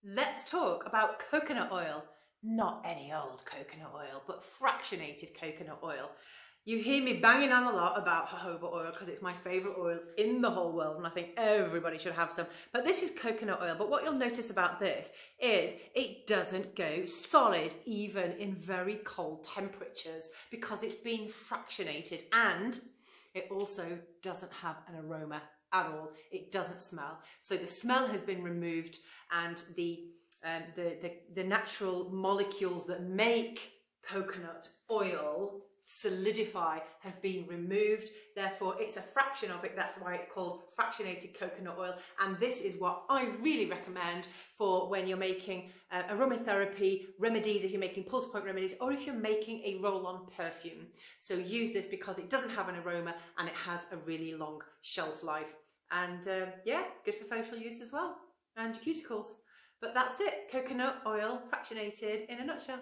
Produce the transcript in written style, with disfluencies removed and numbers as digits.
Let's talk about coconut oil. Not any old coconut oil, but fractionated coconut oil. You hear me banging on a lot about jojoba oil because it's my favourite oil in the whole world and I think everybody should have some. But this is coconut oil. But what you'll notice about this is it doesn't go solid even in very cold temperatures because it's been fractionated, and it also doesn't have an aroma at all. It doesn't smell. So the smell has been removed, and the natural molecules that make coconut oil solidify have been removed. Therefore it's a fraction of it. That's why it's called fractionated coconut oil, and this is what I really recommend for when you're making aromatherapy remedies, if you're making pulse point remedies, or if you're making a roll-on perfume. So use this because it doesn't have an aroma and it has a really long shelf life, and yeah, good for facial use as well, and your cuticles. But that's it, coconut oil fractionated in a nutshell.